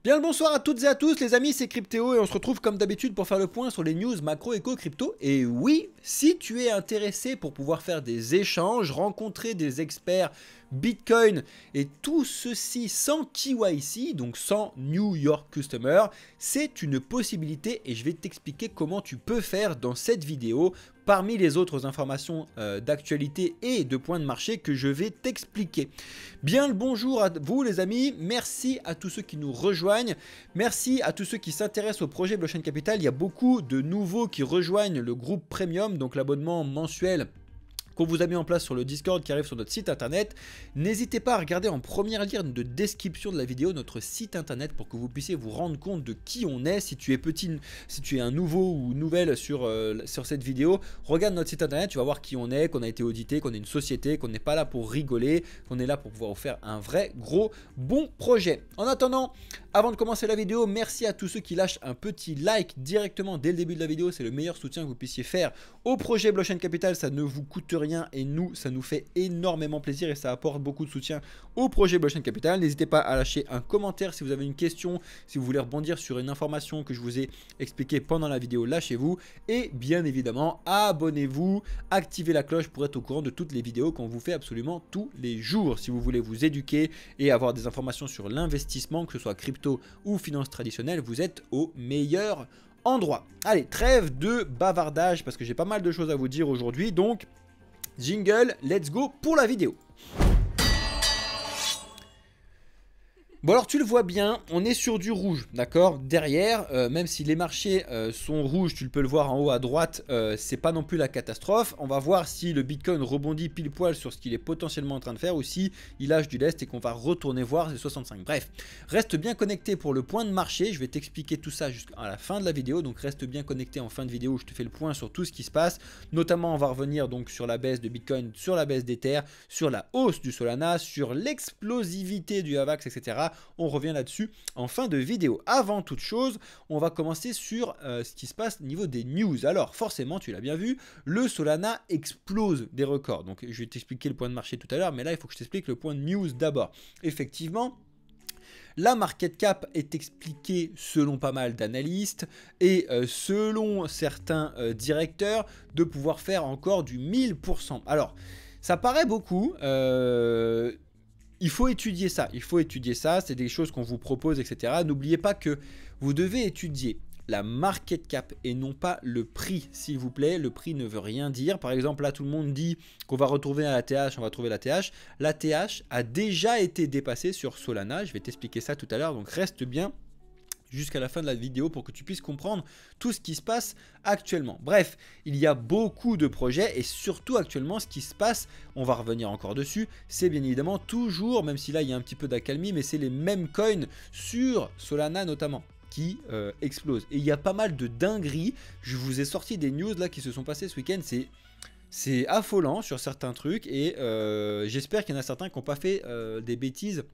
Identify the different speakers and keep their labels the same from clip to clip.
Speaker 1: Bien le bonsoir à toutes et à tous les amis, c'est Cryptéo et on se retrouve comme d'habitude pour faire le point sur les news macro éco crypto. Et oui, si tu es intéressé pour pouvoir faire des échanges, rencontrer des experts Bitcoin et tout ceci sans KYC, donc sans New York Customer, c'est une possibilité et je vais t'expliquer comment tu peux faire dans cette vidéo parmi les autres informations d'actualité et de points de marché que je vais t'expliquer. Bien le bonjour à vous les amis, merci à tous ceux qui nous rejoignent, merci à tous ceux qui s'intéressent au projet Blockchain Capital. Il y a beaucoup de nouveaux qui rejoignent le groupe Premium, donc l'abonnement mensuel qu'on vous a mis en place sur le Discord qui arrive sur notre site internet. N'hésitez pas à regarder en première ligne de description de la vidéo notre site internet pour que vous puissiez vous rendre compte de qui on est. Si tu es petit, si tu es un nouveau ou nouvelle sur cette vidéo, regarde notre site internet, tu vas voir qui on est, qu'on a été audité, qu'on est une société, qu'on n'est pas là pour rigoler, qu'on est là pour pouvoir vous faire un vrai gros bon projet. En attendant, avant de commencer la vidéo, merci à tous ceux qui lâchent un petit like directement dès le début de la vidéo. C'est le meilleur soutien que vous puissiez faire au projet Blockchain Capital. Ça ne vous coûte rien et nous, ça nous fait énormément plaisir et ça apporte beaucoup de soutien au projet Blockchain Capital. N'hésitez pas à lâcher un commentaire si vous avez une question, si vous voulez rebondir sur une information que je vous ai expliquée pendant la vidéo, lâchez-vous. Et bien évidemment, abonnez-vous, activez la cloche pour être au courant de toutes les vidéos qu'on vous fait absolument tous les jours. Si vous voulez vous éduquer et avoir des informations sur l'investissement, que ce soit crypto ou finance traditionnelle, vous êtes au meilleur endroit. Allez, trêve de bavardage parce que j'ai pas mal de choses à vous dire aujourd'hui, donc jingle, let's go pour la vidéo. Bon alors tu le vois bien, on est sur du rouge, d'accord. Derrière, même si les marchés sont rouges, tu peux le voir en haut à droite, c'est pas non plus la catastrophe. On va voir si le Bitcoin rebondit pile poil sur ce qu'il est potentiellement en train de faire ou si il lâche du lest et qu'on va retourner voir les 65. Bref, reste bien connecté pour le point de marché, je vais t'expliquer tout ça jusqu'à la fin de la vidéo, donc reste bien connecté en fin de vidéo où je te fais le point sur tout ce qui se passe. Notamment on va revenir donc sur la baisse de Bitcoin, sur la baisse d'Ether, sur la hausse du Solana, sur l'explosivité du AVAX, etc. On revient là-dessus en fin de vidéo. Avant toute chose, on va commencer sur ce qui se passe au niveau des news. Alors forcément, tu l'as bien vu, le Solana explose des records. Donc je vais t'expliquer le point de marché tout à l'heure, mais là il faut que je t'explique le point de news d'abord. Effectivement, la market cap est expliquée selon pas mal d'analystes et selon certains directeurs de pouvoir faire encore du 1000%. Alors, ça paraît beaucoup. Il faut étudier ça, c'est des choses qu'on vous propose, etc. N'oubliez pas que vous devez étudier la market cap et non pas le prix, s'il vous plaît. Le prix ne veut rien dire. Par exemple, là, tout le monde dit qu'on va retrouver un ATH, on va trouver l'ATH. L'ATH a déjà été dépassé sur Solana. Je vais t'expliquer ça tout à l'heure, donc reste bien jusqu'à la fin de la vidéo pour que tu puisses comprendre tout ce qui se passe actuellement. Bref, il y a beaucoup de projets et surtout actuellement ce qui se passe, on va revenir encore dessus, c'est bien évidemment toujours, même si là il y a un petit peu d'accalmie, mais c'est les mêmes coins sur Solana notamment qui explosent. Et il y a pas mal de dingueries, je vous ai sorti des news là qui se sont passées ce week-end, c'est affolant sur certains trucs et j'espère qu'il y en a certains qui n'ont pas fait des bêtises.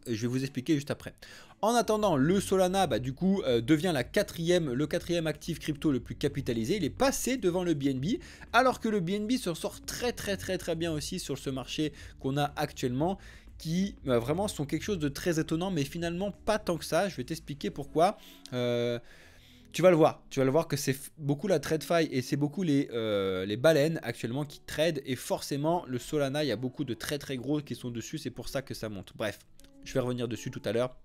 Speaker 1: Je vais vous expliquer juste après. En attendant, le Solana du coup devient le quatrième actif crypto le plus capitalisé. Il est passé devant le BNB alors que le BNB se sort très bien aussi sur ce marché qu'on a actuellement qui vraiment sont quelque chose de très étonnant mais finalement pas tant que ça. Je vais t'expliquer pourquoi. Tu vas le voir que c'est beaucoup la TradFi et c'est beaucoup les baleines actuellement qui tradent et forcément le Solana, il y a beaucoup de très gros qui sont dessus, c'est pour ça que ça monte. Bref, je vais revenir dessus tout à l'heure.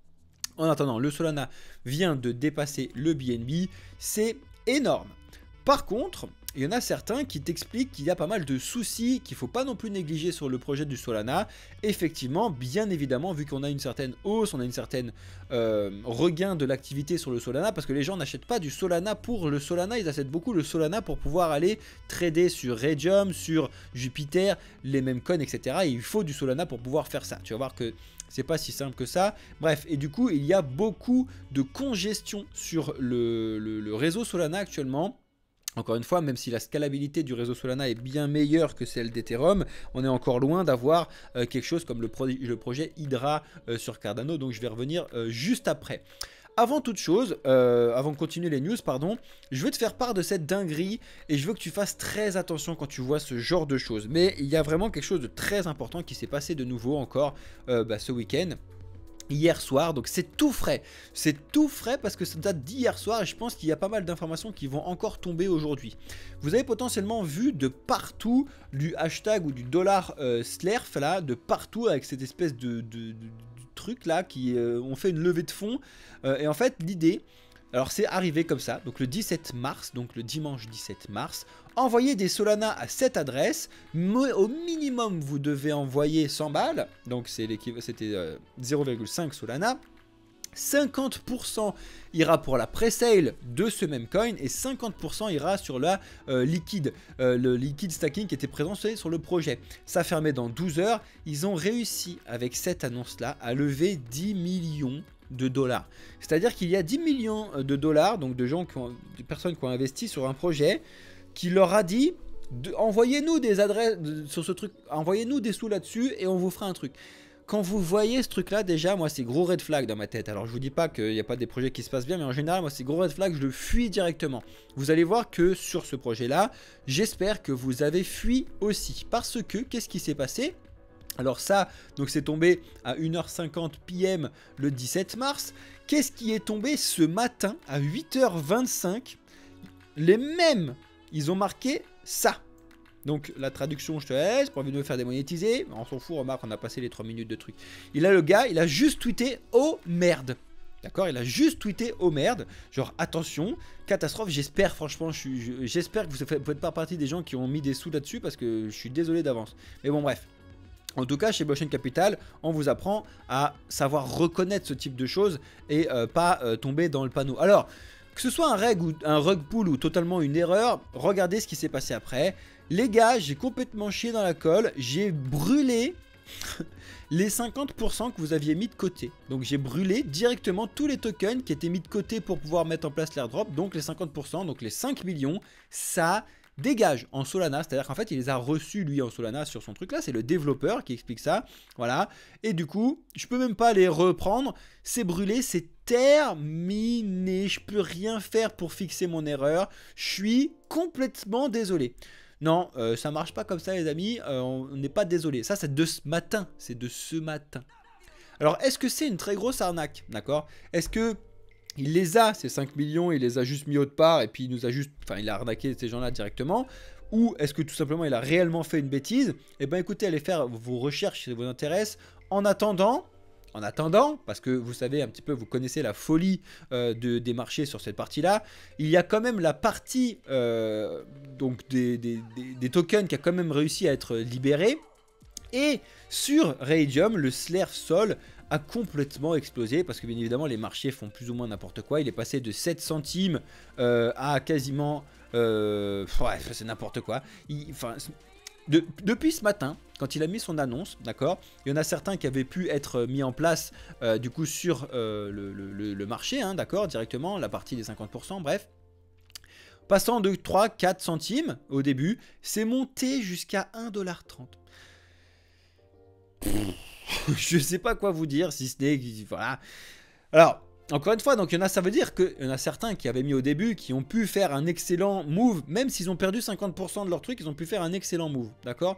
Speaker 1: En attendant, le Solana vient de dépasser le BNB, c'est énorme. Par contre, il y en a certains qui t'expliquent qu'il y a pas mal de soucis qu'il ne faut pas non plus négliger sur le projet du Solana. Effectivement, bien évidemment, vu qu'on a une certaine hausse, on a une certaine regain de l'activité sur le Solana, parce que les gens n'achètent pas du Solana pour le Solana, ils achètent beaucoup le Solana pour pouvoir aller trader sur Raydium, sur Jupiter, les mêmes coins, etc. Et il faut du Solana pour pouvoir faire ça. Tu vas voir que c'est pas si simple que ça. Bref, et du coup, il y a beaucoup de congestion sur le réseau Solana actuellement. Encore une fois, même si la scalabilité du réseau Solana est bien meilleure que celle d'Ethereum, on est encore loin d'avoir quelque chose comme le projet Hydra sur Cardano, donc je vais revenir juste après. Avant toute chose, avant de continuer les news, pardon, je veux te faire part de cette dinguerie et je veux que tu fasses très attention quand tu vois ce genre de choses. Mais il y a vraiment quelque chose de très important qui s'est passé de nouveau encore ce week-end. hier soir, donc c'est tout frais parce que ça date d'hier soir et je pense qu'il y a pas mal d'informations qui vont encore tomber aujourd'hui. Vous avez potentiellement vu de partout du hashtag ou du dollar Slerf là, de partout avec cette espèce de truc là qui ont fait une levée de fonds et en fait l'idée, alors c'est arrivé comme ça, donc le 17 mars, donc le dimanche 17 mars, envoyez des Solana à cette adresse, mais au minimum vous devez envoyer 100 balles, donc c'était 0,5 Solana, 50% ira pour la presale de ce même coin et 50% ira sur la liquide, le liquide stacking qui était présent sur le projet. Ça fermait dans 12 heures, ils ont réussi avec cette annonce là à lever 10 millions de dollars. C'est-à-dire qu'il y a 10 millions de dollars, donc de gens des personnes qui ont investi sur un projet, qui leur a dit envoyez-nous des adresses sur ce truc, envoyez-nous des sous là-dessus et on vous fera un truc. Quand vous voyez ce truc là, déjà moi c'est gros red flag dans ma tête. Alors je vous dis pas qu'il n'y a pas des projets qui se passent bien, mais en général moi c'est gros red flag, je le fuis directement. Vous allez voir que sur ce projet là, j'espère que vous avez fui aussi, parce que qu'est-ce qui s'est passé? Alors ça, donc c'est tombé à 1h50 PM le 17 mars. Qu'est-ce qui est tombé ce matin à 8h25? Les mêmes, ils ont marqué ça. Donc la traduction, je te laisse, pas envie de me faire démonétiser. On s'en fout, remarque, on a passé les 3 minutes de truc. Le gars, il a juste tweeté « Oh merde !» D'accord, il a juste tweeté « Oh merde !» Genre attention, catastrophe, j'espère franchement, j'espère que vous ne faites pas partie des gens qui ont mis des sous là-dessus parce que je suis désolé d'avance. Mais bon bref. En tout cas, chez Blockchain Capital, on vous apprend à savoir reconnaître ce type de choses et pas tomber dans le panneau. Alors, que ce soit un rug pull ou totalement une erreur, regardez ce qui s'est passé après. Les gars, j'ai complètement chié dans la colle, j'ai brûlé les 50% que vous aviez mis de côté. Donc j'ai brûlé directement tous les tokens qui étaient mis de côté pour pouvoir mettre en place l'airdrop. Donc les 50%, donc les 5 millions, ça dégage en Solana, c'est-à-dire qu'en fait il les a reçus lui en Solana sur son truc là, c'est le développeur qui explique ça, voilà, et du coup je peux même pas les reprendre, c'est brûlé, c'est terminé, je peux rien faire pour fixer mon erreur, je suis complètement désolé. Non, ça marche pas comme ça les amis, on n'est pas désolé, ça c'est de ce matin, Alors est-ce que c'est une très grosse arnaque, d'accord? Est-ce que il les a, ces 5 millions, il les a juste mis autre part et puis il nous a juste, enfin il a arnaqué ces gens-là directement? Ou est-ce que tout simplement il a réellement fait une bêtise? Eh bien écoutez, allez faire vos recherches si ça vous intéresse. En attendant, parce que vous savez un petit peu, vous connaissez la folie des marchés sur cette partie-là, il y a quand même la partie donc des tokens qui a quand même réussi à être libérée. Et sur Raydium, le Slerf Sol a complètement explosé parce que bien évidemment les marchés font plus ou moins n'importe quoi. Il est passé de 7 centimes à quasiment... ouais, c'est n'importe quoi. Depuis ce matin, quand il a mis son annonce, d'accord, il y en a certains qui avaient pu être mis en place du coup sur le marché, hein, d'accord, directement, la partie des 50%, bref. Passant de 3-4 centimes au début, c'est monté jusqu'à 1,30 $. Je sais pas quoi vous dire, si ce n'est... Voilà. Alors, encore une fois, donc ça veut dire qu'il y en a certains qui avaient mis au début, qui ont pu faire un excellent move, même s'ils ont perdu 50% de leur truc, ils ont pu faire un excellent move, d'accord?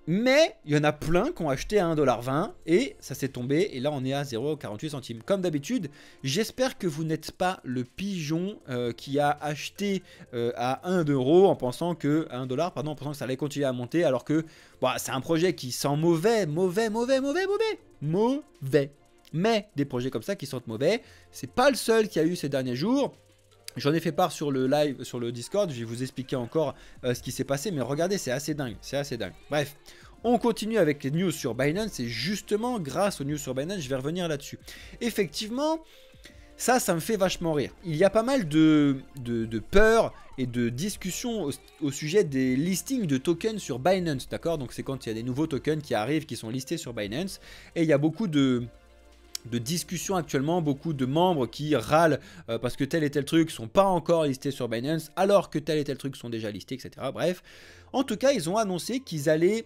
Speaker 1: Mais il y en a plein qui ont acheté à 1,20 $ et ça s'est tombé et là on est à 0,48 centimes. Comme d'habitude, j'espère que vous n'êtes pas le pigeon qui a acheté à 1 € en pensant que, à 1 $, pardon, en pensant que ça allait continuer à monter alors que bah, c'est un projet qui sent mauvais. Mais des projets comme ça qui sentent mauvais, c'est pas le seul qu'il y a eu ces derniers jours. J'en ai fait part sur le live, sur le Discord, je vais vous expliquer encore ce qui s'est passé, mais regardez, c'est assez dingue, Bref, on continue avec les news sur Binance, et justement, grâce aux news sur Binance, je vais revenir là-dessus. Effectivement, ça me fait vachement rire. Il y a pas mal de peur et de discussions au sujet des listings de tokens sur Binance, d'accord? Donc c'est quand il y a des nouveaux tokens qui arrivent, qui sont listés sur Binance, et il y a beaucoup de discussions actuellement, beaucoup de membres qui râlent parce que tel et tel truc sont pas encore listés sur Binance alors que tel et tel truc sont déjà listés, etc. Bref, en tout cas, ils ont annoncé qu'ils allaient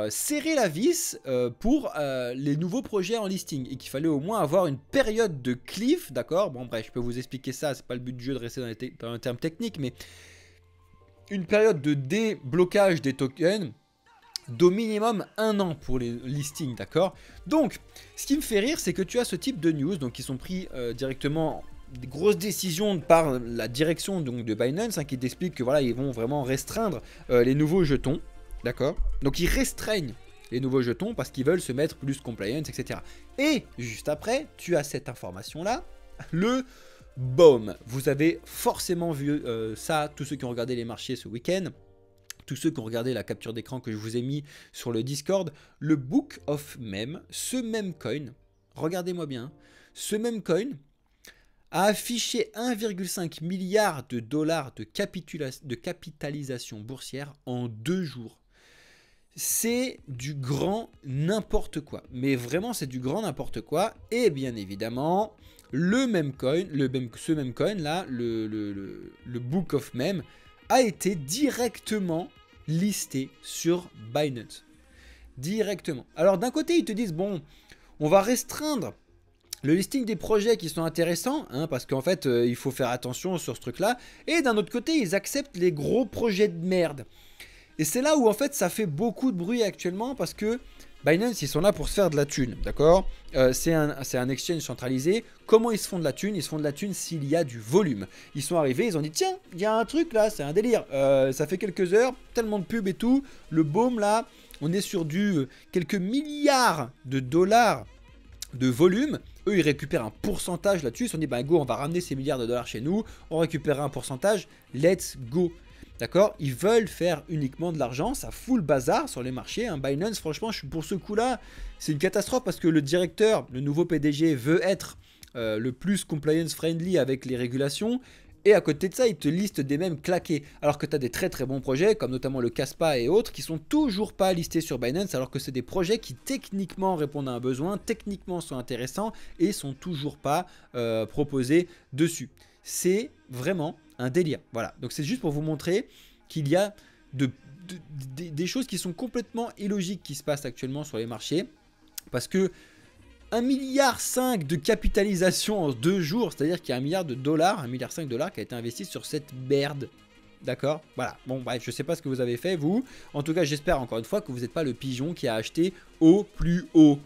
Speaker 1: serrer la vis pour les nouveaux projets en listing et qu'il fallait au moins avoir une période de cliff, d'accord? Bon bref, je peux vous expliquer ça, c'est pas le but du jeu de rester dans les termes techniques, mais une période de déblocage des tokens d'au minimum 1 an pour les listings, d'accord? Donc, ce qui me fait rire, c'est que tu as ce type de news, donc qui sont pris directement des grosses décisions par la direction donc, de Binance, qui t'explique que voilà, ils vont vraiment restreindre les nouveaux jetons, d'accord? Donc ils restreignent les nouveaux jetons parce qu'ils veulent se mettre plus compliance, etc. Et juste après, tu as cette information-là, le boom. Vous avez forcément vu ça, tous ceux qui ont regardé les marchés ce week-end, tous ceux qui ont regardé la capture d'écran que je vous ai mis sur le Discord, le Book of Meme, ce même coin, regardez-moi bien, ce même coin a affiché 1,5 milliard de dollars de capitalisation boursière en 2 jours. C'est du grand n'importe quoi. Mais vraiment, c'est du grand n'importe quoi. Et bien évidemment, ce même coin là, le Book of Meme, a été directement listé sur Binance. Directement. Alors d'un côté, ils te disent, bon, on va restreindre le listing des projets qui sont intéressants, parce qu'en fait, il faut faire attention sur ce truc-là. Et d'un autre côté, ils acceptent les gros projets de merde. Et c'est là où en fait, ça fait beaucoup de bruit actuellement parce que Binance, ils sont là pour se faire de la thune, d'accord? C'est un exchange centralisé. Comment ils se font de la thune? Ils se font de la thune s'il y a du volume. Ils sont arrivés, ils ont dit, tiens, il y a un truc là, c'est un délire. Ça fait quelques heures, tellement de pubs et tout. Le boom là, on est sur du quelques milliards de dollars de volume. Eux, ils récupèrent un pourcentage là-dessus. Ils se sont dit, bah go, on va ramener ces milliards de dollars chez nous. On récupérera un pourcentage. Let's go. D'accord? Ils veulent faire uniquement de l'argent. Ça fout le bazar sur les marchés. Binance, franchement, pour ce coup-là, c'est une catastrophe parce que le directeur, le nouveau PDG, veut être le plus compliance friendly avec les régulations. Et à côté de ça, ils te listent des mêmes claqués. Alors que tu as des très très bons projets, comme notamment le Caspa et autres, qui sont toujours pas listés sur Binance, alors que c'est des projets qui techniquement répondent à un besoin, techniquement sont intéressants et sont toujours pas proposés dessus. C'est vraiment un délire. Voilà, donc c'est juste pour vous montrer qu'il y a des choses qui sont complètement illogiques qui se passent actuellement sur les marchés. Parce que 1,5 milliard de capitalisation en 2 jours, c'est-à-dire qu'il y a 1 milliard de dollars, 1,5 milliard de dollars qui a été investi sur cette merde. D'accord? Voilà. Bon, bref, je sais pas ce que vous avez fait, vous. En tout cas, j'espère encore une fois que vous n'êtes pas le pigeon qui a acheté au plus haut.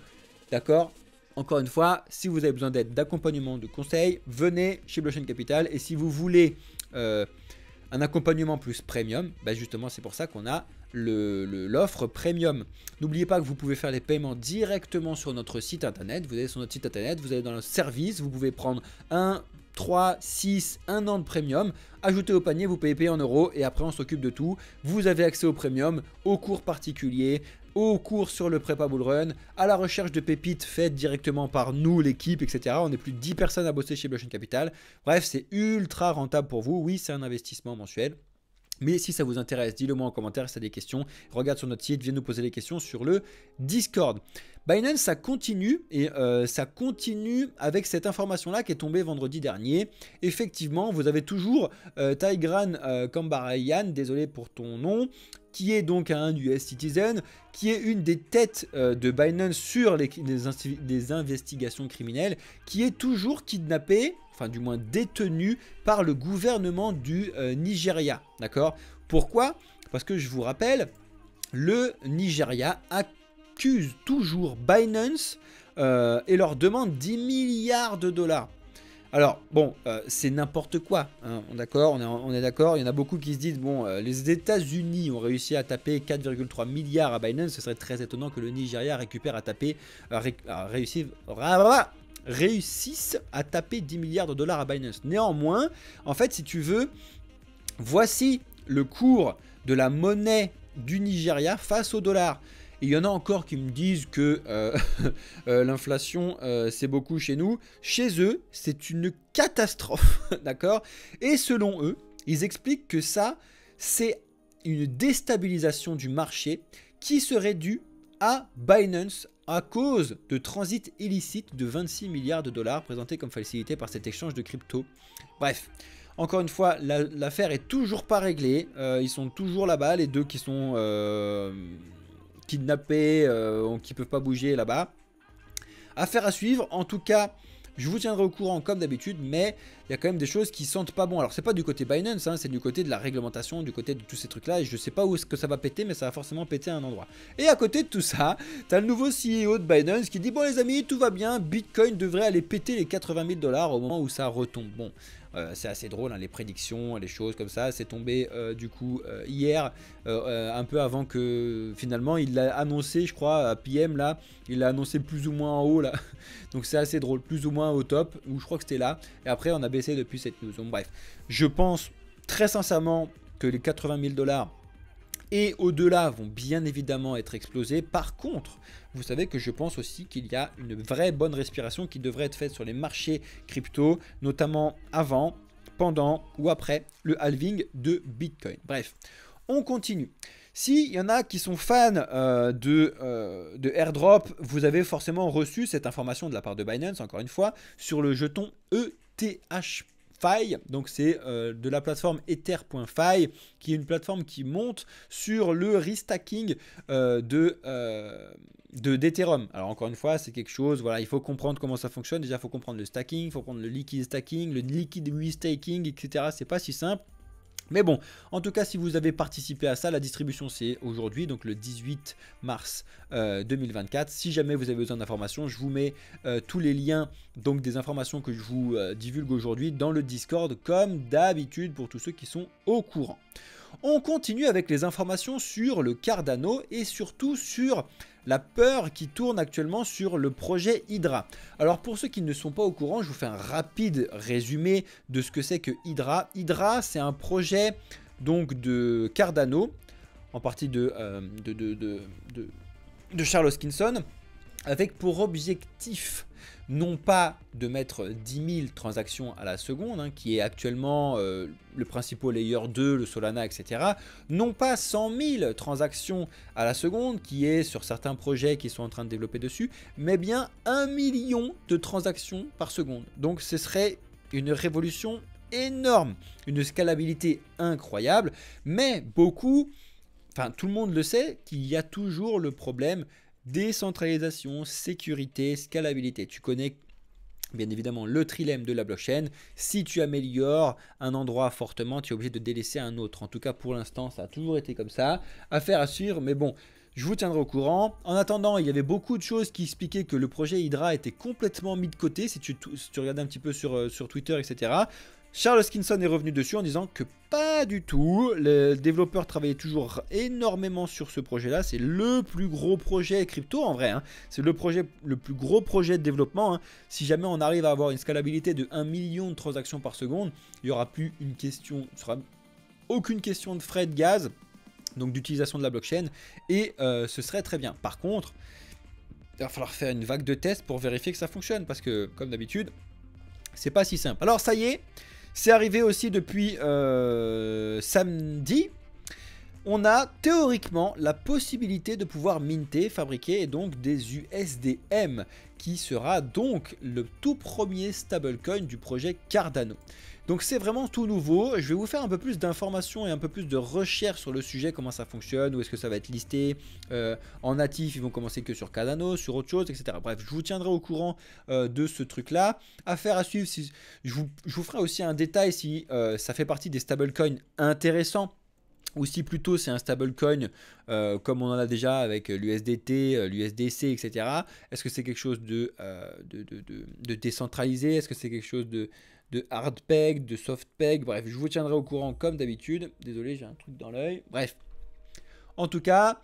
Speaker 1: D'accord? Encore une fois, si vous avez besoin d'aide, d'accompagnement, de conseils, venez chez Blockchain Capital. Et si vous voulez un accompagnement plus premium, bah justement, c'est pour ça qu'on a l'offre premium. N'oubliez pas que vous pouvez faire les paiements directement sur notre site internet. Vous allez sur notre site internet, vous allez dans le service, vous pouvez prendre 1, 3, 6, 1 an de premium, ajouter au panier, vous payez en euros et après on s'occupe de tout. Vous avez accès au premium, aux cours particuliers, aux cours sur le prépa bull run, à la recherche de pépites faites directement par nous, l'équipe, etc. On est plus de 10 personnes à bosser chez Blockchain Capital. Bref, c'est ultra rentable pour vous. Oui, c'est un investissement mensuel. Mais si ça vous intéresse, dites-le moi en commentaire si tu as des questions. Regarde sur notre site, viens nous poser des questions sur le Discord. Binance, ça continue et ça continue avec cette information-là qui est tombée vendredi dernier. Effectivement, vous avez toujours Tigran Kambarayan, désolé pour ton nom, qui est donc un US citizen, qui est une des têtes de Binance sur les investigations criminelles, qui est toujours kidnappé, enfin du moins détenu par le gouvernement du Nigeria. D'accord? Pourquoi? Parce que je vous rappelle, le Nigeria accuse toujours Binance et leur demande 10 milliards de dollars. Alors, bon, c'est n'importe quoi, hein, on est d'accord, il y en a beaucoup qui se disent, bon, les États-Unis ont réussi à taper 4,3 milliards à Binance, ce serait très étonnant que le Nigeria récupère à taper, réussissent à taper 10 milliards de dollars à Binance. Néanmoins, en fait, si tu veux, voici le cours de la monnaie du Nigeria face au dollar. Et il y en a encore qui me disent que l'inflation, c'est beaucoup chez nous. Chez eux, c'est une catastrophe, d'accord? Et selon eux, ils expliquent que ça, c'est une déstabilisation du marché qui serait due à Binance à cause de transit illicite de 26 milliards de dollars présentés comme facilité par cet échange de crypto. Bref, encore une fois, l'affaire est toujours pas réglée. Ils sont toujours là-bas, les deux qui sont kidnappés, qui ne peuvent pas bouger là-bas. Affaire à suivre. En tout cas, Je vous tiendrai au courant comme d'habitude, mais il y a quand même des choses qui sentent pas bon. Alors c'est pas du côté Binance, hein, c'est du côté de la réglementation, du côté de tous ces trucs-là, et je sais pas où est-ce que ça va péter, mais ça va forcément péter à un endroit. Et à côté de tout ça, t'as le nouveau CEO de Binance qui dit bon les amis, tout va bien, Bitcoin devrait aller péter les 80 000 $ au moment où ça retombe. Bon. C'est assez drôle, hein, les prédictions, les choses comme ça. C'est tombé du coup hier, un peu avant que finalement il l'a annoncé, je crois, à PM là. Il l'a annoncé plus ou moins en haut là. Donc c'est assez drôle, plus ou moins au top, ou je crois que c'était là. Et après on a baissé depuis cette news. Donc bref, je pense très sincèrement que les 80 000 $ et au-delà vont bien évidemment être explosés. Par contre, vous savez que je pense aussi qu'il y a une vraie bonne respiration qui devrait être faite sur les marchés crypto, notamment avant, pendant ou après le halving de Bitcoin. Bref, on continue. S'il y en a qui sont fans de airdrop, vous avez forcément reçu cette information de la part de Binance, encore une fois, sur le jeton ETH. Donc c'est de la plateforme Ether.fi, qui est une plateforme qui monte sur le restacking d'Ethereum. Alors encore une fois, c'est quelque chose, voilà, il faut comprendre comment ça fonctionne. Déjà, il faut comprendre le stacking, il faut comprendre le liquid stacking, le liquid restaking, etc. C'est pas si simple. Mais bon, en tout cas, si vous avez participé à ça, la distribution c'est aujourd'hui, donc le 18 mars 2024. Si jamais vous avez besoin d'informations, je vous mets tous les liens donc des informations que je vous divulgue aujourd'hui dans le Discord, comme d'habitude pour tous ceux qui sont au courant. On continue avec les informations sur le Cardano et surtout sur la peur qui tourne actuellement sur le projet Hydra. Alors pour ceux qui ne sont pas au courant, je vous fais un rapide résumé de ce que c'est que Hydra. Hydra, c'est un projet donc de Cardano, en partie de Charles Hoskinson, avec pour objectif non pas de mettre 10 000 transactions à la seconde, hein, qui est actuellement le principal layer 2, le Solana, etc. Non pas 100 000 transactions à la seconde, qui est sur certains projets qui sont en train de développer dessus, mais bien 1 million de transactions par seconde. Donc ce serait une révolution énorme, une scalabilité incroyable, mais beaucoup, enfin tout le monde le sait, qu'il y a toujours le problème décentralisation, sécurité, scalabilité. Tu connais bien évidemment le trilemme de la blockchain. Si tu améliores un endroit fortement, tu es obligé de délaisser un autre. En tout cas, pour l'instant, ça a toujours été comme ça. Affaire à suivre, mais bon, je vous tiendrai au courant. En attendant, il y avait beaucoup de choses qui expliquaient que le projet Hydra était complètement mis de côté. Si tu regardais un petit peu sur Twitter, etc. Charles Hoskinson est revenu dessus en disant que pas du tout, les développeurs travaillaient toujours énormément sur ce projet-là. C'est le plus gros projet crypto en vrai, hein. C'est le plus gros projet de développement, hein. Si jamais on arrive à avoir une scalabilité de 1 million de transactions par seconde, il n'y aura plus une question, il sera aucune question de frais de gaz, donc d'utilisation de la blockchain, et ce serait très bien. Par contre, il va falloir faire une vague de tests pour vérifier que ça fonctionne, parce que comme d'habitude, c'est pas si simple. Alors ça y est, c'est arrivé aussi depuis samedi. On a théoriquement la possibilité de pouvoir minter, fabriquer et donc des USDM, qui sera donc le tout premier stablecoin du projet Cardano. Donc c'est vraiment tout nouveau. Je vais vous faire un peu plus d'informations et un peu plus de recherche sur le sujet, comment ça fonctionne, où est-ce que ça va être listé. En natif, ils vont commencer que sur Cardano, sur autre chose, etc. Bref, je vous tiendrai au courant de ce truc-là. Affaire à suivre, si, je vous ferai aussi un détail si ça fait partie des stablecoins intéressants, ou si plutôt c'est un stablecoin comme on en a déjà avec l'USDT, l'USDC, etc. Est-ce que c'est quelque chose de décentralisé? Est-ce que c'est quelque chose de hard peg, de soft peg? Bref, je vous tiendrai au courant comme d'habitude. Désolé, j'ai un truc dans l'œil. Bref, en tout cas,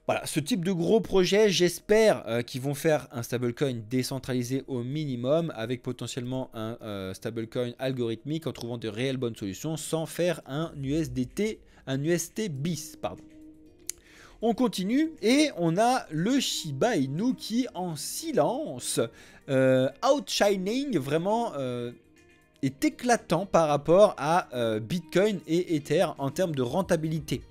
Speaker 1: voilà, ce type de gros projet, j'espère qu'ils vont faire un stablecoin décentralisé au minimum, avec potentiellement un stablecoin algorithmique en trouvant de réelles bonnes solutions, sans faire un UST bis, pardon. On continue et on a le Shiba Inu qui en silence, outshining vraiment est éclatant par rapport à Bitcoin et Ether en termes de rentabilité.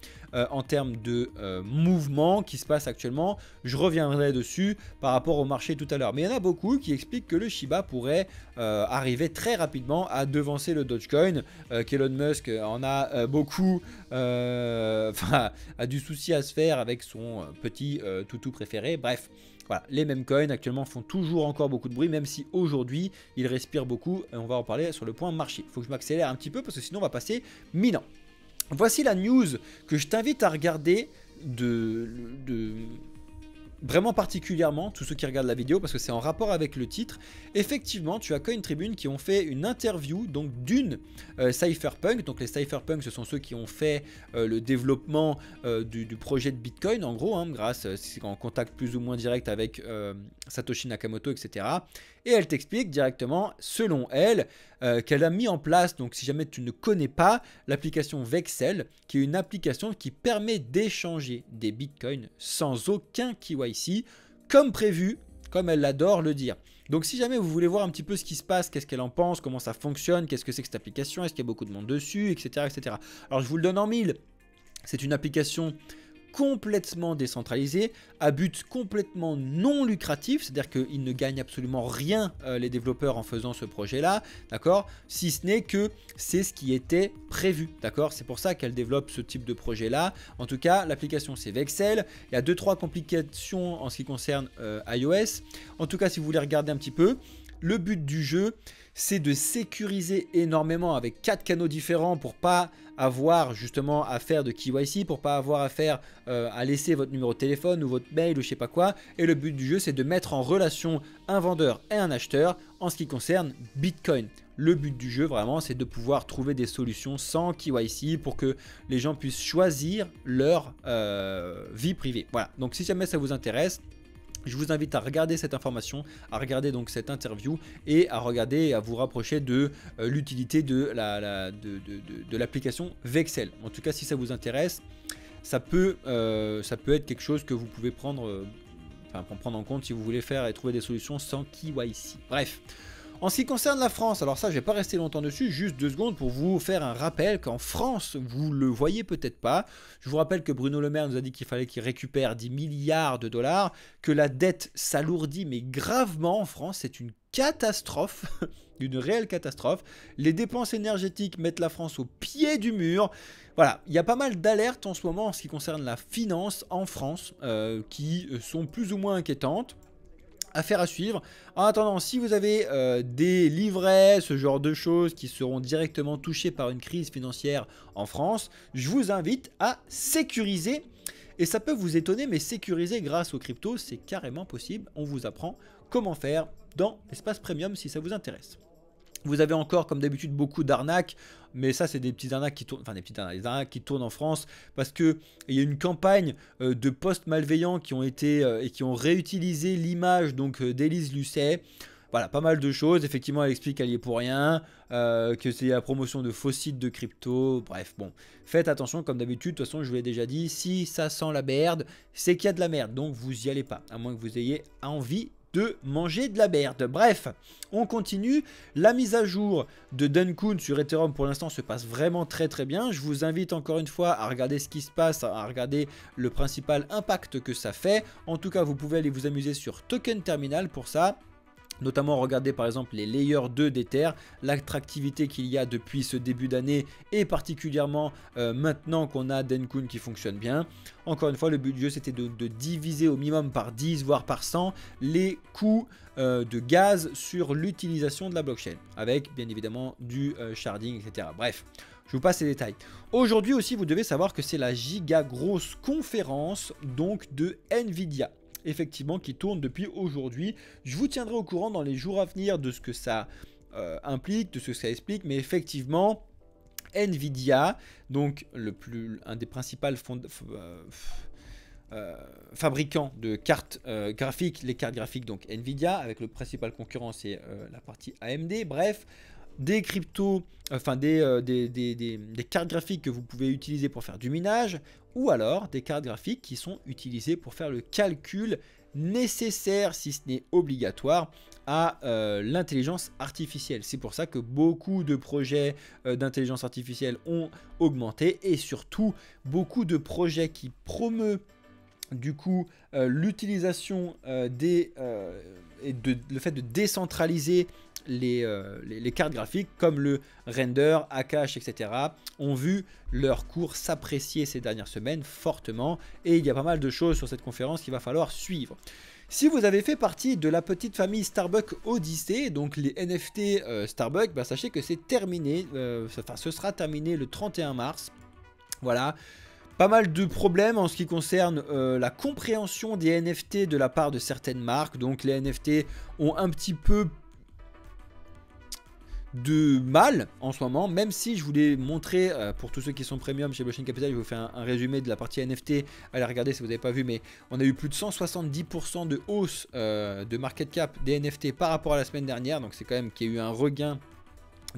Speaker 1: En termes de mouvement qui se passe actuellement, je reviendrai dessus par rapport au marché tout à l'heure. Mais il y en a beaucoup qui expliquent que le Shiba pourrait arriver très rapidement à devancer le Dogecoin, qu'Elon Musk en a beaucoup, a du souci à se faire avec son petit toutou préféré. Bref, Voilà, les mêmes coins actuellement font toujours encore beaucoup de bruit, même si aujourd'hui ils respirent beaucoup. Et on va en parler sur le point marché. Il faut que je m'accélère un petit peu parce que sinon on va passer 1000 ans. Voici la news que je t'invite à regarder vraiment particulièrement, tous ceux qui regardent la vidéo, parce que c'est en rapport avec le titre. Effectivement, tu as Coin Tribune qui ont fait une interview donc d'une cypherpunk. Donc les cypherpunks, ce sont ceux qui ont fait le développement du projet de Bitcoin, en gros, hein, grâce, c'est en contact plus ou moins direct avec Satoshi Nakamoto, etc. Et elle t'explique directement, selon elle, qu'elle a mis en place, donc si jamais tu ne connais pas, l'application Vexel, qui est une application qui permet d'échanger des bitcoins sans aucun KYC, comme prévu, comme elle adore le dire. Donc si jamais vous voulez voir un petit peu ce qui se passe, qu'est-ce qu'elle en pense, comment ça fonctionne, qu'est-ce que c'est que cette application, est-ce qu'il y a beaucoup de monde dessus, etc., etc. Alors je vous le donne en mille, c'est une application complètement décentralisé, à but complètement non lucratif, c'est-à-dire qu'ils ne gagnent absolument rien les développeurs en faisant ce projet-là, d'accord, si ce n'est que c'est ce qui était prévu, d'accord, c'est pour ça qu'elle développe ce type de projet-là. En tout cas, l'application c'est Vexel, il y a 2-3 complications en ce qui concerne iOS. En tout cas, si vous voulez regarder un petit peu, le but du jeu, c'est de sécuriser énormément avec 4 canaux différents pour pas avoir justement à faire de KYC, pour pas avoir à faire à laisser votre numéro de téléphone ou votre mail ou je sais pas quoi. Et le but du jeu, c'est de mettre en relation un vendeur et un acheteur en ce qui concerne Bitcoin. Le but du jeu vraiment, c'est de pouvoir trouver des solutions sans KYC pour que les gens puissent choisir leur vie privée. Voilà, donc si jamais ça vous intéresse, je vous invite à regarder cette information, à regarder donc cette interview et à regarder et à vous rapprocher de l'utilité de l'application Vexel. En tout cas, si ça vous intéresse, ça peut être quelque chose que vous pouvez prendre en compte si vous voulez faire et trouver des solutions sans KYC. Bref. En ce qui concerne la France, alors ça je vais pas rester longtemps dessus, juste 2 secondes pour vous faire un rappel qu'en France, vous le voyez peut-être pas, je vous rappelle que Bruno Le Maire nous a dit qu'il fallait qu'il récupère 10 milliards de dollars, que la dette s'alourdit mais gravement en France, c'est une catastrophe, une réelle catastrophe, les dépenses énergétiques mettent la France au pied du mur. Voilà, il y a pas mal d'alertes en ce moment en ce qui concerne la finance en France qui sont plus ou moins inquiétantes. Affaire à suivre. En attendant, si vous avez des livrets, ce genre de choses qui seront directement touchés par une crise financière en France, je vous invite à sécuriser. Et ça peut vous étonner, mais sécuriser grâce aux cryptos, c'est carrément possible. On vous apprend comment faire dans l'espace premium si ça vous intéresse. Vous avez encore, comme d'habitude, beaucoup d'arnaques, mais ça, c'est des petites arnaques qui tournent, enfin des arnaques qui tournent en France parce que il y a une campagne de posts malveillants qui ont été et qui ont réutilisé l'image donc d'Élise Lucet. Voilà, pas mal de choses. Effectivement, elle explique qu'elle y est pour rien, que c'est la promotion de faux sites de crypto. Bref, bon, faites attention comme d'habitude. De toute façon, je vous l'ai déjà dit, si ça sent la merde, c'est qu'il y a de la merde. Donc, vous y allez pas, à moins que vous ayez envie de manger de la merde. Bref, on continue. La mise à jour de Dencun sur Ethereum pour l'instant se passe vraiment très bien. Je vous invite encore une fois à regarder ce qui se passe, à regarder le principal impact que ça fait. En tout cas, vous pouvez aller vous amuser sur Token Terminal pour ça. Notamment regarder par exemple les layers 2 d'Ether, l'attractivité qu'il y a depuis ce début d'année et particulièrement maintenant qu'on a Dencun qui fonctionne bien. Encore une fois, le but du jeu c'était de diviser au minimum par 10 voire par 100 les coûts de gaz sur l'utilisation de la blockchain avec bien évidemment du sharding, etc. Bref. Je vous passe les détails. Aujourd'hui aussi, vous devez savoir que c'est la giga grosse conférence donc de Nvidia. Effectivement qui tourne depuis aujourd'hui. Je vous tiendrai au courant dans les jours à venir de ce que ça implique, de ce que ça explique, mais effectivement Nvidia, donc un des principaux fabricants de cartes graphiques, les cartes graphiques donc Nvidia, avec le principal concurrent c'est la partie AMD, bref. Des cryptos, enfin des cartes graphiques que vous pouvez utiliser pour faire du minage ou alors des cartes graphiques qui sont utilisées pour faire le calcul nécessaire, si ce n'est obligatoire, à l'intelligence artificielle. C'est pour ça que beaucoup de projets d'intelligence artificielle ont augmenté et surtout beaucoup de projets qui promeuvent du coup l'utilisation et le fait de décentraliser les cartes graphiques comme le render, Akash, etc. ont vu leur cours s'apprécier ces dernières semaines fortement et il y a pas mal de choses sur cette conférence qu'il va falloir suivre. Si vous avez fait partie de la petite famille Starbucks Odyssey, donc les NFT Starbucks, bah, sachez que c'est terminé, enfin ce sera terminé le 31 mars. Voilà. Pas mal de problèmes en ce qui concerne la compréhension des NFT de la part de certaines marques. Donc les NFT ont un petit peu de mal en ce moment, même si je voulais montrer pour tous ceux qui sont premium chez Blockchain Capital, je vais vous faire un résumé de la partie NFT. Allez regarder si vous n'avez pas vu, mais on a eu plus de 170% de hausse de market cap des NFT par rapport à la semaine dernière. Donc c'est quand même qu'il y a eu un regain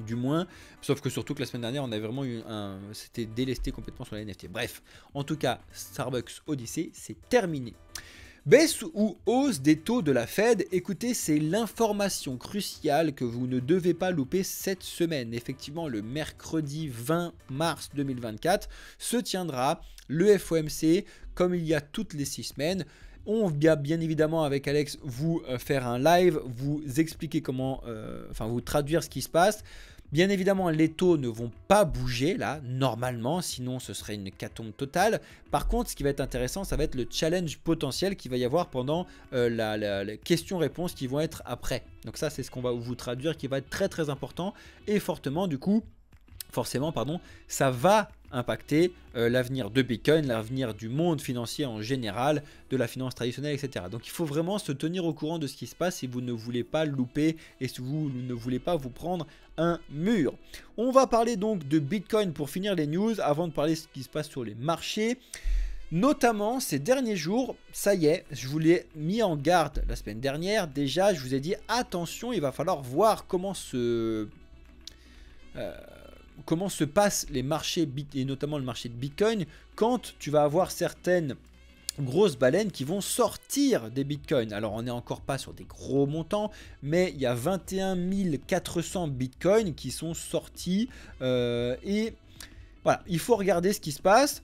Speaker 1: du moins, sauf que surtout que la semaine dernière on a vraiment eu c'était délesté complètement sur les NFT. Bref, en tout cas Starbucks Odyssey c'est terminé. Baisse ou hausse des taux de la Fed? Écoutez, c'est l'information cruciale que vous ne devez pas louper cette semaine. Effectivement, le mercredi 20 mars 2024 se tiendra le FOMC comme il y a toutes les 6 semaines. On va bien évidemment avec Alex vous faire un live, vous expliquer comment, enfin vous traduire ce qui se passe. Bien évidemment, les taux ne vont pas bouger là, normalement, sinon ce serait une hécatombe totale. Par contre, ce qui va être intéressant, ça va être le challenge potentiel qu'il va y avoir pendant les questions-réponses qui vont être après. Donc ça, c'est ce qu'on va vous traduire, qui va être très très important et fortement du coup. Forcément, pardon, ça va impacter l'avenir de Bitcoin, l'avenir du monde financier en général, de la finance traditionnelle, etc. Donc il faut vraiment se tenir au courant de ce qui se passe si vous ne voulez pas louper et si vous ne voulez pas vous prendre un mur. On va parler donc de Bitcoin pour finir les news avant de parler de ce qui se passe sur les marchés. Notamment ces derniers jours, ça y est, je vous l'ai mis en garde la semaine dernière. Déjà, je vous ai dit attention, il va falloir voir comment se passent les marchés, et notamment le marché de Bitcoin, quand tu vas avoir certaines grosses baleines qui vont sortir des Bitcoins. Alors on n'est encore pas sur des gros montants, mais il y a 21 400 Bitcoins qui sont sortis. Et voilà, il faut regarder ce qui se passe.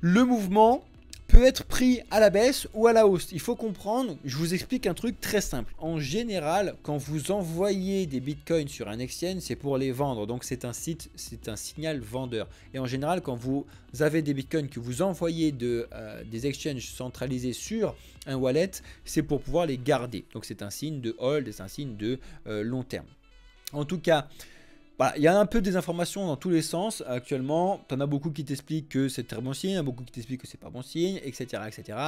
Speaker 1: Le mouvement peut être pris à la baisse ou à la hausse. Il faut comprendre, je vous explique un truc très simple. En général, quand vous envoyez des bitcoins sur un exchange, c'est pour les vendre. Donc c'est un site, c'est un signal vendeur. Et en général, quand vous avez des bitcoins que vous envoyez des exchanges centralisés sur un wallet, c'est pour pouvoir les garder. Donc c'est un signe de hold et c'est un signe de long terme. En tout cas, voilà, il y a un peu des informations dans tous les sens actuellement. Tu en as beaucoup qui t'expliquent que c'est très bon signe, il y en a beaucoup qui t'expliquent que c'est pas bon signe, etc., etc.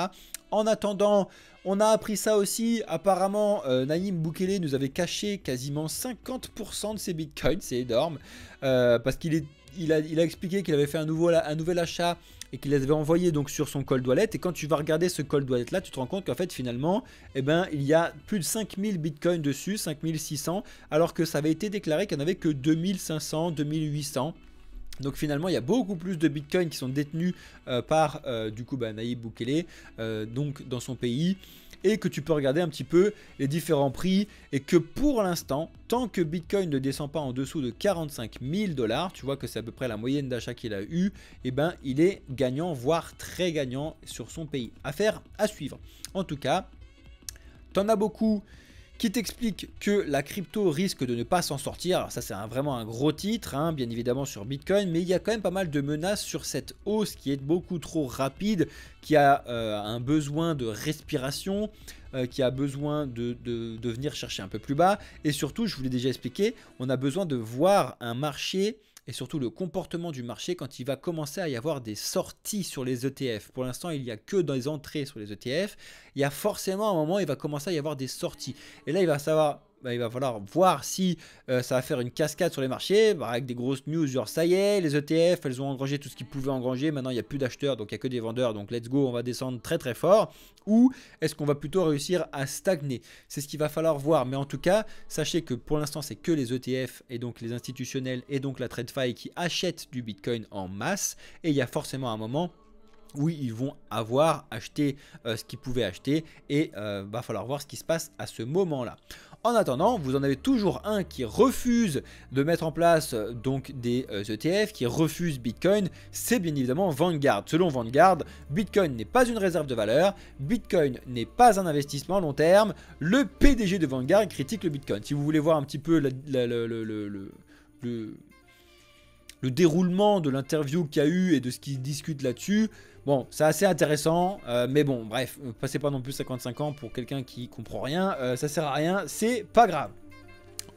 Speaker 1: En attendant, on a appris ça aussi. Apparemment, Nayib Bukele nous avait caché quasiment 50% de ses bitcoins. C'est énorme. Parce qu'il a expliqué qu'il avait fait un nouvel achat et qu'il les avait envoyés donc sur son cold wallet. Et quand tu vas regarder ce cold wallet là, tu te rends compte qu'en fait finalement, eh ben, il y a plus de 5000 bitcoins dessus, 5600, alors que ça avait été déclaré qu'il n'y en avait que 2500, 2800. Donc finalement, il y a beaucoup plus de bitcoins qui sont détenus par du coup Nayib Bukele donc dans son pays. Et que tu peux regarder un petit peu les différents prix et que pour l'instant, tant que Bitcoin ne descend pas en dessous de 45 000 $, tu vois que c'est à peu près la moyenne d'achat qu'il a eu, et ben il est gagnant, voire très gagnant sur son pays. Affaire à suivre. En tout cas, t'en as beaucoup qui t'explique que la crypto risque de ne pas s'en sortir. Alors ça c'est vraiment un gros titre, hein, bien évidemment sur Bitcoin, mais il y a quand même pas mal de menaces sur cette hausse qui est beaucoup trop rapide, qui a un besoin de respiration, qui a besoin de venir chercher un peu plus bas. Et surtout, je vous l'ai déjà expliqué, on a besoin de voir un marché et surtout le comportement du marché quand il va commencer à y avoir des sorties sur les ETF. Pour l'instant, il n'y a que des entrées sur les ETF. Il y a forcément un moment où il va commencer à y avoir des sorties. Et là, il va falloir voir si ça va faire une cascade sur les marchés, avec des grosses news genre ça y est, les ETF, elles ont engrangé tout ce qu'ils pouvaient engranger, maintenant il n'y a plus d'acheteurs, donc il n'y a que des vendeurs, donc let's go, on va descendre très très fort. Ou est-ce qu'on va plutôt réussir à stagner? C'est ce qu'il va falloir voir, mais en tout cas, sachez que pour l'instant c'est que les ETF et donc les institutionnels et donc la TradFi qui achètent du Bitcoin en masse, et il y a forcément un moment où ils vont avoir acheté ce qu'ils pouvaient acheter et va falloir voir ce qui se passe à ce moment-là. En attendant, vous en avez toujours un qui refuse de mettre en place donc des ETF, qui refuse Bitcoin, c'est bien évidemment Vanguard. Selon Vanguard, Bitcoin n'est pas une réserve de valeur, Bitcoin n'est pas un investissement à long terme. Le PDG de Vanguard critique le Bitcoin. Si vous voulez voir un petit peu le déroulement de l'interview qu'il y a eu et de ce qu'ils discutent là-dessus. Bon, c'est assez intéressant, mais bon, bref, passez pas non plus 55 ans pour quelqu'un qui comprend rien, ça sert à rien, c'est pas grave.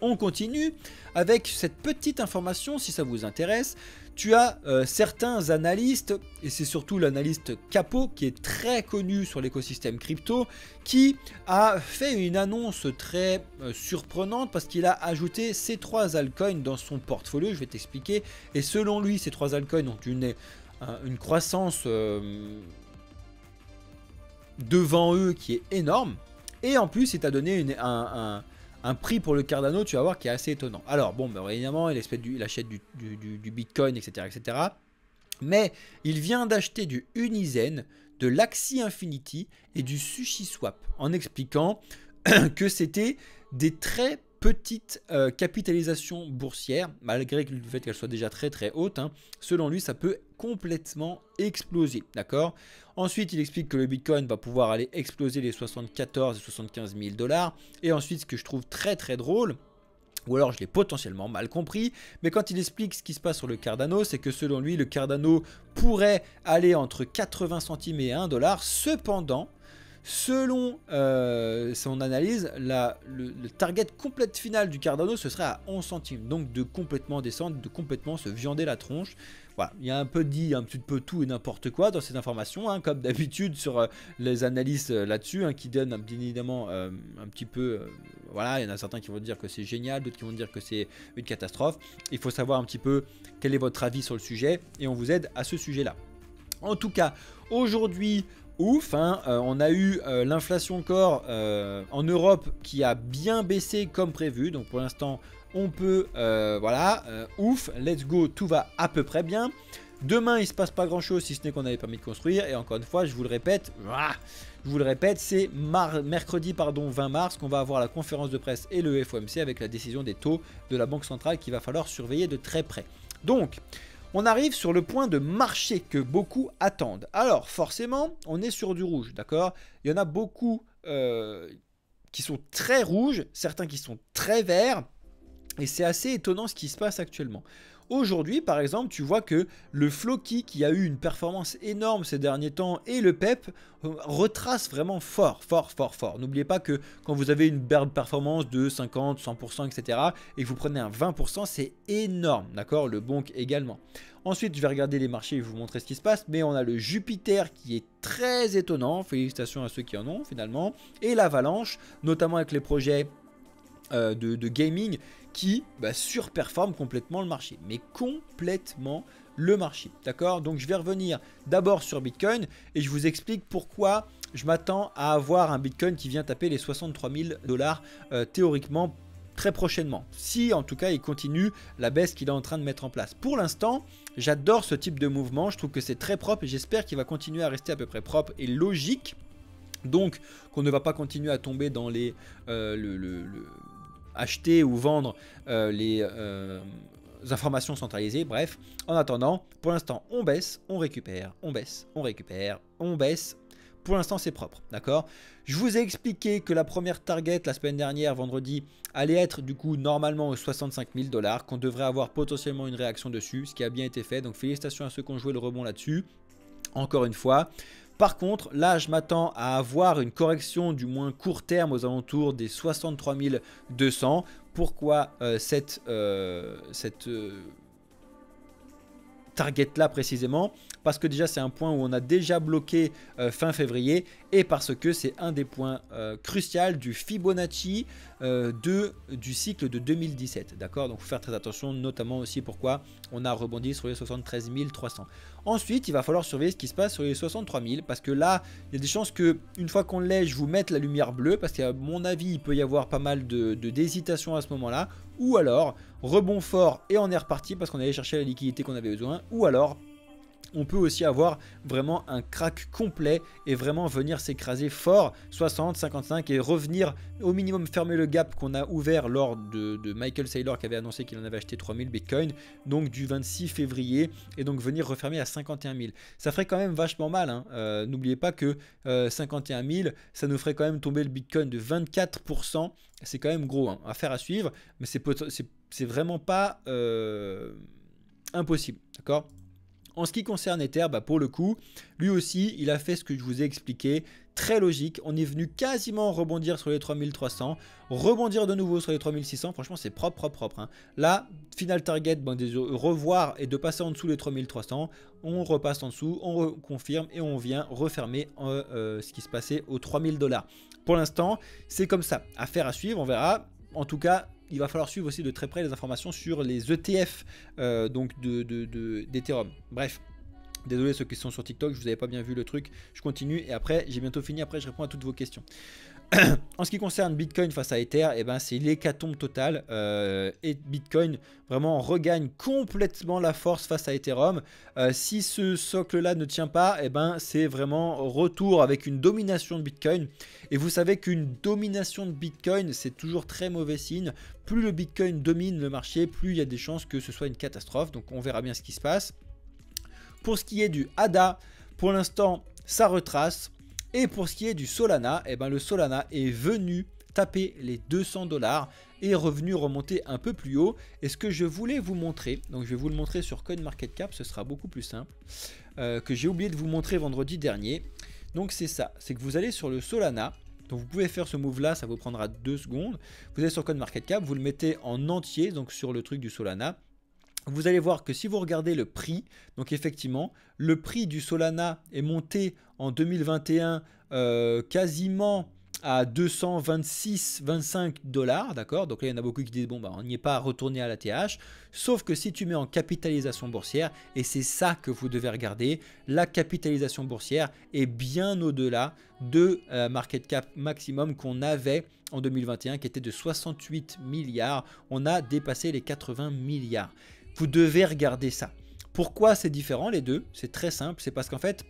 Speaker 1: On continue avec cette petite information, si ça vous intéresse. Tu as certains analystes, et c'est surtout l'analyste Capo, qui est très connu sur l'écosystème crypto, qui a fait une annonce très surprenante parce qu'il a ajouté ces 3 altcoins dans son portfolio, je vais t'expliquer. Et selon lui, ces 3 altcoins ont une croissance devant eux qui est énorme. Et en plus, il t'a donné un prix pour le Cardano, tu vas voir, qui est assez étonnant. Alors, bon, ben, évidemment, il achète du Bitcoin, etc., etc. Mais il vient d'acheter du Unizen, de l'Axie Infinity et du SushiSwap, en expliquant que c'était des très petites capitalisations boursières, malgré le fait qu'elles soient déjà très très hautes. Hein. Selon lui, ça peut complètement exploser, d'accord? Ensuite, il explique que le Bitcoin va pouvoir aller exploser les 74 et 75 000 $. Et ensuite, ce que je trouve très très drôle, ou alors je l'ai potentiellement mal compris, mais quand il explique ce qui se passe sur le Cardano, c'est que selon lui, le Cardano pourrait aller entre 80 centimes et 1 $. Cependant, selon son analyse, le target complète final du Cardano, ce serait à 11 centimes. Donc de complètement descendre, de complètement se viander la tronche. Voilà, il y a un petit peu tout et n'importe quoi dans ces informations, hein, comme d'habitude sur les analyses là-dessus, hein, qui donnent bien évidemment un petit peu... voilà, il y en a certains qui vont dire que c'est génial, d'autres qui vont dire que c'est une catastrophe. Il faut savoir un petit peu quel est votre avis sur le sujet et on vous aide à ce sujet-là. En tout cas, aujourd'hui... ouf, hein, on a eu l'inflation core en Europe qui a bien baissé comme prévu. Donc pour l'instant, on peut, voilà, ouf, let's go, tout va à peu près bien. Demain, il ne se passe pas grand chose si ce n'est qu'on avait permis de construire. Et encore une fois, je vous le répète, c'est mercredi 20 mars qu'on va avoir la conférence de presse et le FOMC avec la décision des taux de la Banque centrale qu'il va falloir surveiller de très près. Donc, on arrive sur le point de marché que beaucoup attendent. Alors forcément, on est sur du rouge, d'accord? Il y en a beaucoup qui sont très rouges, certains qui sont très verts, et c'est assez étonnant ce qui se passe actuellement. Aujourd'hui, par exemple, tu vois que le Floki, qui a eu une performance énorme ces derniers temps, et le PEP retrace vraiment fort. N'oubliez pas que quand vous avez une performance de 50, 100%, etc., et que vous prenez un 20%, c'est énorme, d'accord? Le Bonk également. Ensuite, je vais regarder les marchés et vous montrer ce qui se passe, mais on a le Jupiter qui est très étonnant. Félicitations à ceux qui en ont finalement. Et l'Avalanche, notamment avec les projets de gaming qui surperforment complètement le marché, mais complètement le marché, d'accord? Donc je vais revenir d'abord sur Bitcoin et je vous explique pourquoi je m'attends à avoir un Bitcoin qui vient taper les 63 000 $ théoriquement très prochainement, si en tout cas il continue la baisse qu'il est en train de mettre en place. Pour l'instant, j'adore ce type de mouvement, je trouve que c'est très propre et j'espère qu'il va continuer à rester à peu près propre et logique, donc qu'on ne va pas continuer à tomber dans les acheter ou vendre les informations centralisées. Bref, en attendant, pour l'instant on baisse, on récupère, on baisse, on récupère, on baisse. Pour l'instant c'est propre, d'accord? Je vous ai expliqué que la première target la semaine dernière, vendredi, allait être du coup normalement aux 65 000 $, qu'on devrait avoir potentiellement une réaction dessus, ce qui a bien été fait, donc félicitations à ceux qui ont joué le rebond là-dessus, encore une fois. Par contre, là, je m'attends à avoir une correction du moins court terme aux alentours des 63 200. Pourquoi cette target là précisément? Parce que déjà c'est un point où on a déjà bloqué fin février et parce que c'est un des points cruciaux du Fibonacci du cycle de 2017, d'accord? Donc il faut faire très attention, notamment aussi pourquoi on a rebondi sur les 73 300. Ensuite il va falloir surveiller ce qui se passe sur les 63 000 parce que là il y a des chances que une fois qu'on l'ait, je vous mette la lumière bleue parce qu'à mon avis il peut y avoir pas mal d'hésitation à ce moment là, ou alors rebond fort et on est reparti parce qu'on allait chercher la liquidité qu'on avait besoin, ou alors on peut aussi avoir vraiment un crack complet et vraiment venir s'écraser fort, 60, 55 et revenir au minimum fermer le gap qu'on a ouvert lors de Michael Saylor qui avait annoncé qu'il en avait acheté 3000 Bitcoin, donc du 26 février, et donc venir refermer à 51 000. Ça ferait quand même vachement mal, hein. N'oubliez pas que 51 000, ça nous ferait quand même tomber le Bitcoin de 24%, c'est quand même gros, hein. Affaire à suivre, mais c'est vraiment pas... impossible, d'accord? En ce qui concerne Ether, bah pour le coup, lui aussi, il a fait ce que je vous ai expliqué. Très logique. On est venu quasiment rebondir sur les 3300, rebondir de nouveau sur les 3600. Franchement, c'est propre, propre, propre. Hein. Là, final target, bon, de revoir et de passer en dessous les 3300. On repasse en dessous, on reconfirme et on vient refermer ce qui se passait aux 3000 $. Pour l'instant, c'est comme ça. Affaire à suivre, on verra. En tout cas, il va falloir suivre aussi de très près les informations sur les ETF donc d'Ethereum. Bref, désolé ceux qui sont sur TikTok, je vous avais pas bien vu le truc. Je continue et après, j'ai bientôt fini. Après, je réponds à toutes vos questions. En ce qui concerne Bitcoin face à Ether, eh ben, c'est l'hécatombe totale et Bitcoin vraiment regagne complètement la force face à Ethereum. Si ce socle-là ne tient pas, eh ben, c'est vraiment retour avec une domination de Bitcoin. Et vous savez qu'une domination de Bitcoin, c'est toujours très mauvais signe. Plus le Bitcoin domine le marché, plus il y a des chances que ce soit une catastrophe. Donc on verra bien ce qui se passe. Pour ce qui est du ADA, pour l'instant, ça retrace. Et pour ce qui est du Solana, eh ben le Solana est venu taper les 200 $ et est revenu remonter un peu plus haut. Et ce que je voulais vous montrer, donc je vais vous le montrer sur CoinMarketCap, ce sera beaucoup plus simple, que j'ai oublié de vous montrer vendredi dernier. Donc c'est ça, c'est que vous allez sur le Solana, donc vous pouvez faire ce move là, ça vous prendra 2 secondes. Vous allez sur CoinMarketCap, vous le mettez en entier, donc sur le truc du Solana. Vous allez voir que si vous regardez le prix, donc effectivement, le prix du Solana est monté en 2021 quasiment à 226-25 $, d'accord? Donc là, il y en a beaucoup qui disent, bon, bah, on n'y est pas retourné à la TH. Sauf que si tu mets en capitalisation boursière, et c'est ça que vous devez regarder, la capitalisation boursière est bien au-delà de market cap maximum qu'on avait en 2021, qui était de 68 milliards. On a dépassé les 80 milliards. Vous devez regarder ça. Pourquoi c'est différent les deux? C'est très simple, c'est parce qu'en fait,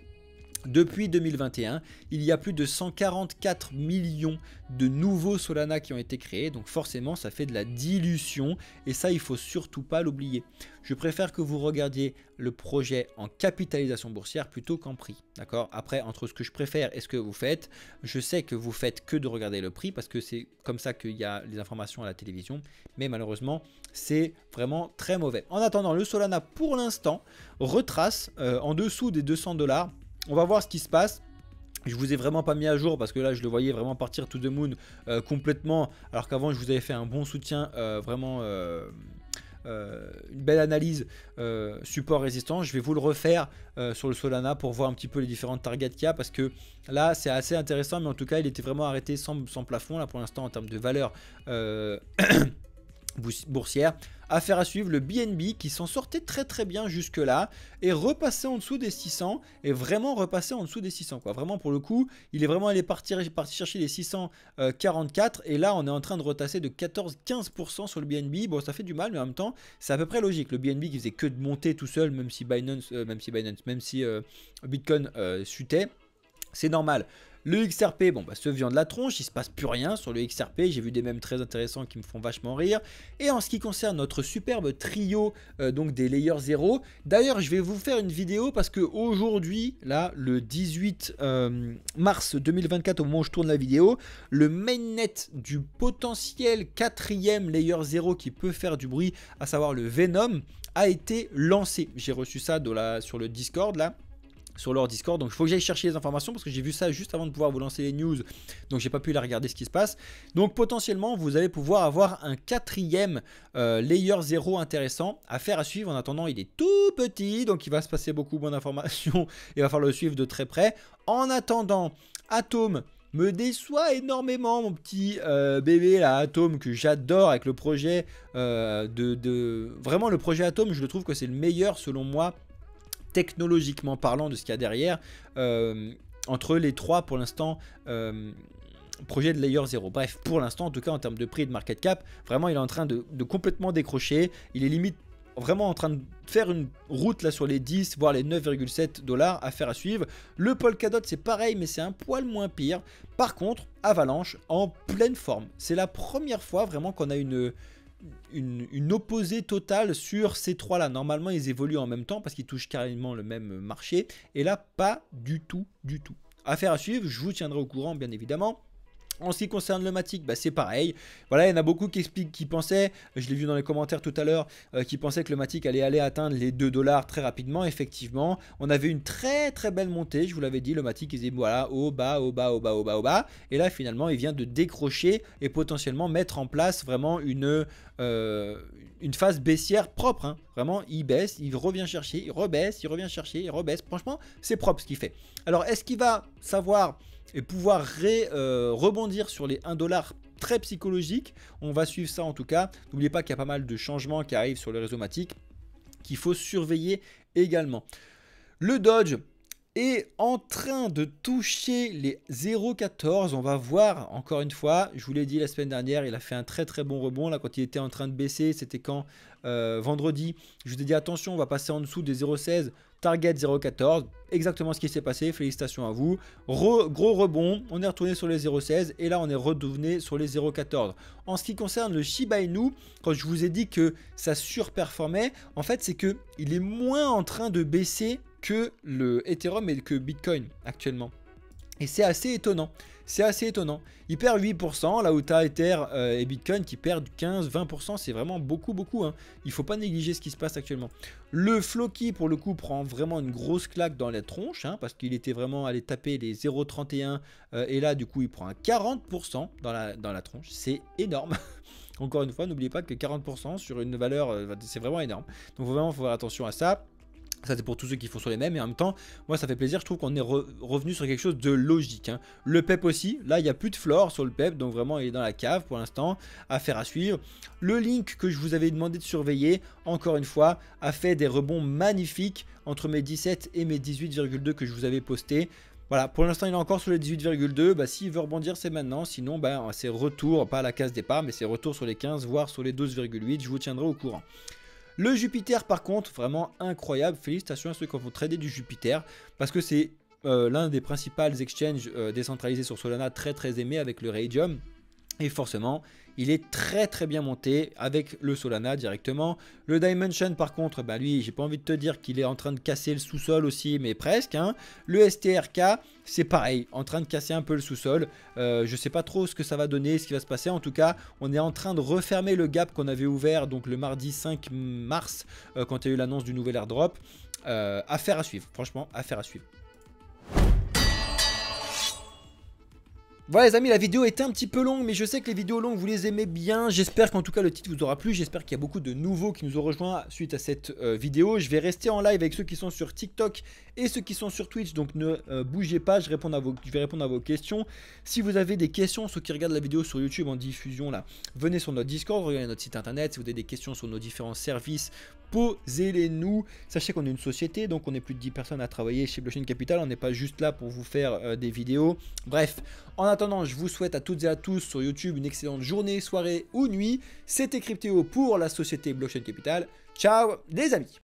Speaker 1: depuis 2021, il y a plus de 144 millions de nouveaux Solana qui ont été créés. Donc forcément, ça fait de la dilution. Et ça, il ne faut surtout pas l'oublier. Je préfère que vous regardiez le projet en capitalisation boursière plutôt qu'en prix. D'accord? Après, entre ce que je préfère et ce que vous faites, je sais que vous faites que de regarder le prix parce que c'est comme ça qu'il y a les informations à la télévision. Mais malheureusement, c'est vraiment très mauvais. En attendant, le Solana, pour l'instant, retrace en dessous des 200 $. On va voir ce qui se passe. Je vous ai vraiment pas mis à jour parce que là je le voyais vraiment partir to the moon complètement, alors qu'avant je vous avais fait un bon soutien, vraiment une belle analyse support résistance. Je vais vous le refaire sur le Solana pour voir un petit peu les différentes targets qu'il y a, parce que là c'est assez intéressant, mais en tout cas il était vraiment arrêté sans plafond là pour l'instant en termes de valeur boursière. Affaire à suivre, le BNB qui s'en sortait très très bien jusque là est repassé en dessous des 600 et vraiment repassé en dessous des 600 quoi. Vraiment pour le coup il est vraiment allé parti chercher les 644 et là on est en train de retasser de 14-15% sur le BNB. Bon, ça fait du mal, mais en même temps c'est à peu près logique. Le BNB qui faisait que de monter tout seul, même si Bitcoin chutait, c'est normal. Le XRP, bon bah se vient de la tronche, il se passe plus rien sur le XRP, j'ai vu des mèmes très intéressants qui me font vachement rire. Et en ce qui concerne notre superbe trio donc des layers 0, d'ailleurs je vais vous faire une vidéo parce que aujourd'hui, là le 18 mars 2024 au moment où je tourne la vidéo, le mainnet du potentiel 4e layer 0 qui peut faire du bruit, à savoir le Venom, a été lancé. J'ai reçu ça sur le Discord là. Sur leur Discord, donc il faut que j'aille chercher les informations parce que j'ai vu ça juste avant de pouvoir vous lancer les news, donc j'ai pas pu la regarder ce qui se passe. Donc potentiellement vous allez pouvoir avoir un 4e layer 0 intéressant. Affaire à suivre. En attendant, il est tout petit, donc il va se passer beaucoup moins d'informations, il va falloir le suivre de très près. En attendant, Atom me déçoit énormément, mon petit bébé là, Atom, que j'adore avec le projet vraiment le projet Atom, je le trouve que c'est le meilleur selon moi technologiquement parlant de ce qu'il y a derrière entre les trois pour l'instant projet de layer 0. Bref, pour l'instant en tout cas en termes de prix et de market cap, vraiment il est en train de complètement décrocher. Il est limite vraiment en train de faire une route là sur les 10 voire les 9,7 $. Affaire à suivre. Le Polkadot c'est pareil, mais c'est un poil moins pire. Par contre Avalanche en pleine forme, c'est la première fois vraiment qu'on a une opposée totale sur ces trois là. Normalement ils évoluent en même temps parce qu'ils touchent carrément le même marché, et là pas du tout. Affaire à suivre, je vous tiendrai au courant bien évidemment. En ce qui concerne le Matic, bah c'est pareil. Voilà, il y en a beaucoup qui expliquent, qui pensaient, je l'ai vu dans les commentaires tout à l'heure, qui pensaient que le Matic allait aller atteindre les 2 $ très rapidement. Effectivement, on avait une très très belle montée, je vous l'avais dit, le Matic, il disait voilà, au bas, au bas, au bas, au bas, au bas. Et là, finalement, il vient de décrocher et potentiellement mettre en place vraiment une phase baissière propre. Hein. Vraiment, il baisse, il revient chercher, il rebaisse, il revient chercher, il rebaisse. Franchement, c'est propre ce qu'il fait. Alors, est-ce qu'il va savoir et pouvoir rebondir sur les 1 $ très psychologique? On va suivre ça en tout cas. N'oubliez pas qu'il y a pas mal de changements qui arrivent sur le réseau Matic qu'il faut surveiller également. Le Doge est en train de toucher les 0,14. On va voir encore une fois. Je vous l'ai dit la semaine dernière, il a fait un très très bon rebond. Là, quand il était en train de baisser, c'était quand vendredi. Je vous ai dit attention, on va passer en dessous des 0,16. Target 0,14, exactement ce qui s'est passé, félicitations à vous. Gros rebond, on est retourné sur les 0,16 et là on est retourné sur les 0,14. En ce qui concerne le Shiba Inu, quand je vous ai dit que ça surperformait, en fait c'est que il est moins en train de baisser que le Ethereum et que Bitcoin actuellement. Et c'est assez étonnant. C'est assez étonnant. Il perd 8%, là où tu as Ether et Bitcoin qui perdent 15-20%. C'est vraiment beaucoup, beaucoup. Hein. Il ne faut pas négliger ce qui se passe actuellement. Le Floki, pour le coup, prend vraiment une grosse claque dans la tronche, hein, parce qu'il était vraiment allé taper les 0,31. Et là, du coup, il prend un 40% dans la tronche. C'est énorme. Encore une fois, n'oubliez pas que 40% sur une valeur, c'est vraiment énorme. Donc, vraiment, il faut faire attention à ça. Ça c'est pour tous ceux qui font sur les mêmes, et en même temps, moi ça fait plaisir, je trouve qu'on est revenu sur quelque chose de logique. Hein. Le PEP aussi, là il n'y a plus de floor sur le PEP, donc vraiment il est dans la cave pour l'instant, affaire à suivre. Le Link que je vous avais demandé de surveiller, encore une fois, a fait des rebonds magnifiques entre mes 17 et mes 18,2 que je vous avais posté. Voilà, pour l'instant il est encore sur les 18,2, bah, s'il veut rebondir c'est maintenant, sinon bah, c'est retour, pas à la case départ, mais c'est retour sur les 15, voire sur les 12,8, je vous tiendrai au courant. Le Jupiter par contre, vraiment incroyable, félicitations à ceux qui vont trader du Jupiter, parce que c'est l'un des principaux exchanges décentralisés sur Solana, très très aimé avec le Raydium. Et forcément, il est très très bien monté avec le Solana directement. Le Dimension par contre, bah lui, j'ai pas envie de te dire qu'il est en train de casser le sous-sol aussi, mais presque. Hein. Le STRK, c'est pareil, en train de casser un peu le sous-sol. Je sais pas trop ce que ça va donner, ce qui va se passer. En tout cas, on est en train de refermer le gap qu'on avait ouvert donc le mardi 5 mars quand il y a eu l'annonce du nouvel airdrop. Affaire à suivre, franchement, affaire à suivre. Voilà les amis, la vidéo était un petit peu longue, mais je sais que les vidéos longues vous les aimez bien. J'espère qu'en tout cas le titre vous aura plu. J'espère qu'il y a beaucoup de nouveaux qui nous ont rejoints suite à cette vidéo. Je vais rester en live avec ceux qui sont sur TikTok et ceux qui sont sur Twitch, donc ne bougez pas, je vais répondre à vos questions. Si vous avez des questions, ceux qui regardent la vidéo sur YouTube en diffusion là, venez sur notre Discord, regardez notre site internet. Si vous avez des questions sur nos différents services, posez-les nous. Sachez qu'on est une société, donc on est plus de 10 personnes à travailler chez Blockchain Capital. On n'est pas juste là pour vous faire des vidéos. Bref, en attendant, je vous souhaite à toutes et à tous sur YouTube une excellente journée, soirée ou nuit. C'était Cryptéo pour la société Blockchain Capital. Ciao les amis!